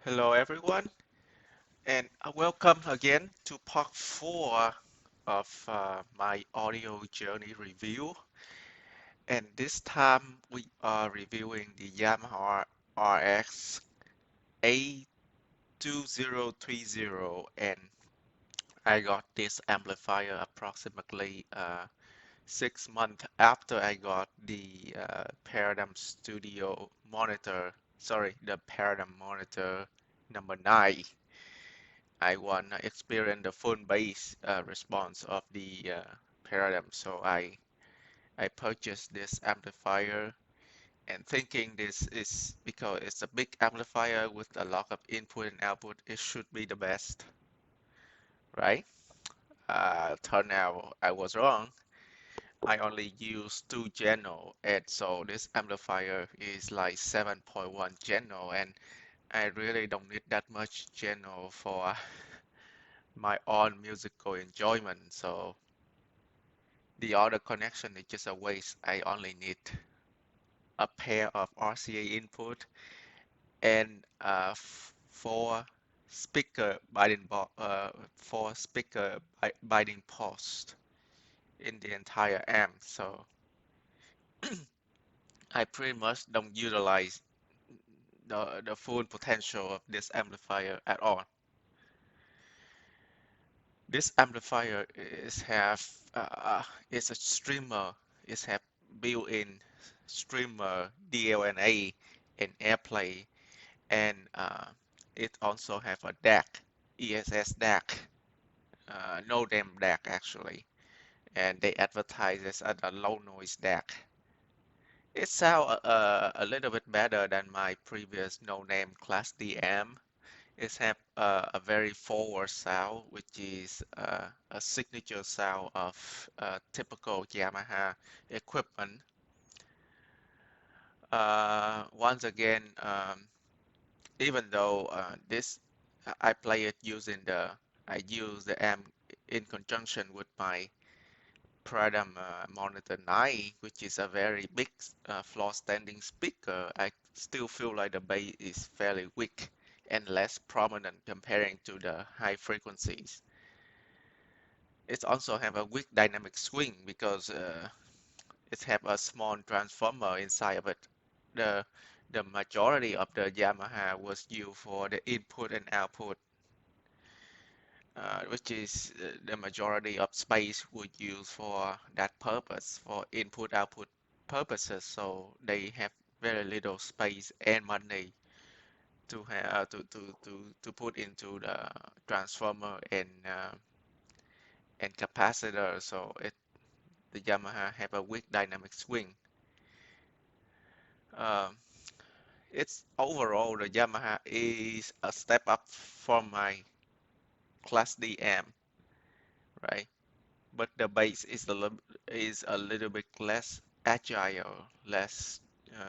Hello everyone, and welcome again to part 4 of my audio journey review. And this time we are reviewing the Yamaha RX-A2030, and I got this amplifier approximately 6 months after I got the Paradigm Studio monitor, sorry, the Paradigm monitor number 9. I want to experience the full bass response of the Paradigm. So I purchased this amplifier and thinking this is because it's a big amplifier with a lot of input and output, it should be the best, right? Turn out I was wrong. I only use 2 channel, and so this amplifier is like 7.1 channel, and I really don't need that much channel for my own musical enjoyment. So the other connection is just a waste. I only need a pair of RCA input and four speaker binding posts in the entire amp. So I pretty much don't utilize the full potential of this amplifier at all. This amplifier is a streamer. It have built-in streamer DLNA and AirPlay, and it also have a DAC, ESS DAC, no name DAC actually, and they advertise it as a low noise DAC. It sounds a little bit better than my previous no name Class D amp. It have a very forward sound, which is a signature sound of typical Yamaha equipment. Once again, even though this I play it using I use the amp in conjunction with my Paradigm Monitor 9, which is a very big floor standing speaker. I still feel like the bass is fairly weak and less prominent comparing to the high frequencies. It also have a weak dynamic swing because it have a small transformer inside of it. The the majority of the Yamaha was used for the input and output, which is the majority of space would use for that purpose, for input output purposes. So they have very little space and money to have to put into the transformer and capacitor. So the Yamaha have a weak dynamic swing. Um, it's overall the Yamaha is a step up from my Class D amp, right? But the bass is a little bit less agile, less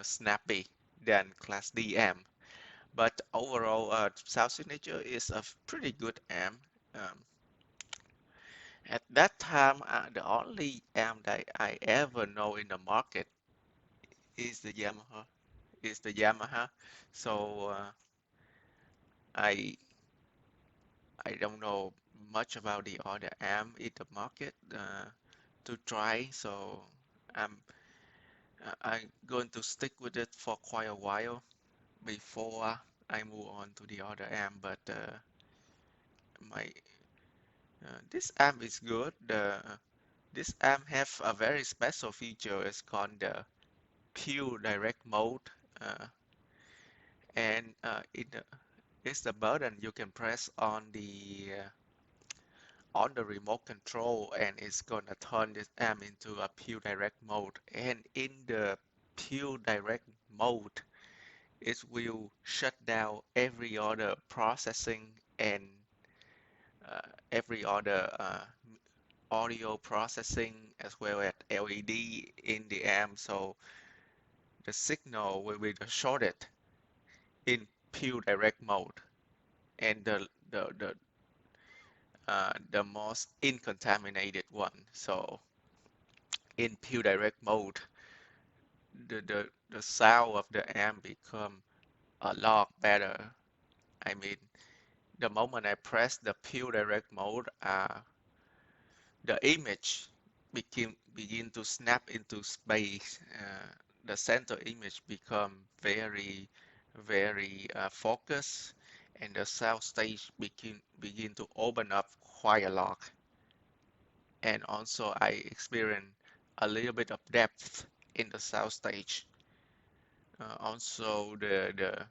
snappy than Class D amp. But overall, sound signature is a pretty good amp. Um, at that time, the only amp that I ever know in the market is the Yamaha. Is the Yamaha. So I I don't know much about the other amp in the market to try. So I'm I'm going to stick with it for quite a while before I move on to the other amp. But my this amp is good. This amp have a very special feature. It's called the pure direct mode, uh, and it's the button you can press on the remote control, and it's gonna turn this amp into a pure direct mode. And in the pure direct mode, it will shut down every other processing and uh, every other audio processing as well as LED in the amp. So the signal will be shorted in pure direct mode, and the most uncontaminated one. So in pure direct mode, the sound of the amp become a lot better. I mean, the moment I press the pure direct mode, the image begin to snap into space. The center image become very focused, and the sound stage begin to open up quite a lot. And also I experience a little bit of depth in the sound stage. Also the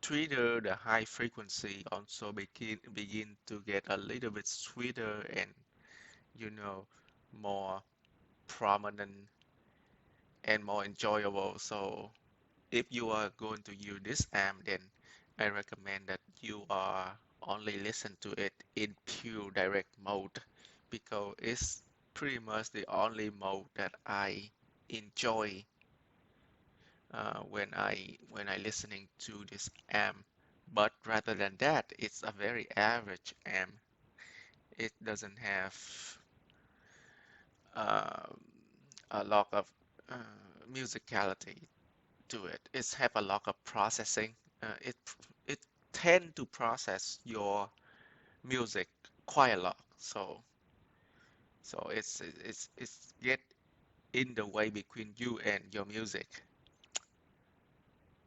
tweeter, the high frequency also begin to get a little bit sweeter and you know more prominent and more enjoyable. So if you are going to use this amp, then I recommend that you are only listen to it in pure direct mode because it's pretty much the only mode that I enjoy when I listening to this amp. But rather than that, it's a very average amp. It doesn't have um a lot of uh, musicality to it. It's have a lot of processing. It tend to process your music quite a lot. So it's get in the way between you and your music.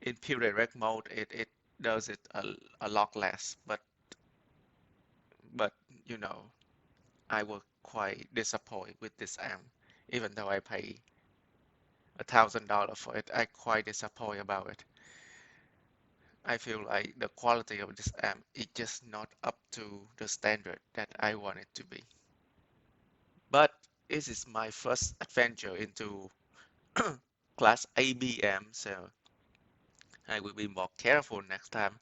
In pure direct mode, it does it a lot less. But you know, I was quite disappointed with this amp. Even though I pay $1,000 for it, I quite disappointed about it. I feel like the quality of this amp is just not up to the standard that I want it to be. But this is my first adventure into Class AB amp, so I will be more careful next time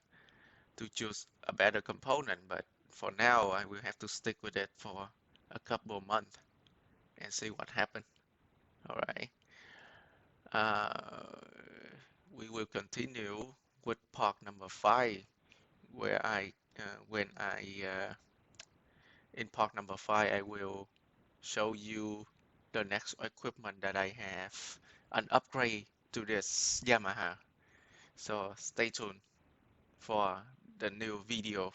to choose a better component. But for now, I will have to stick with it for a couple of months and see what happens. All right. Uh, we will continue with part number 5, where when in part number 5, I will show you the next equipment that I have, an upgrade to this Yamaha. So stay tuned for the new video.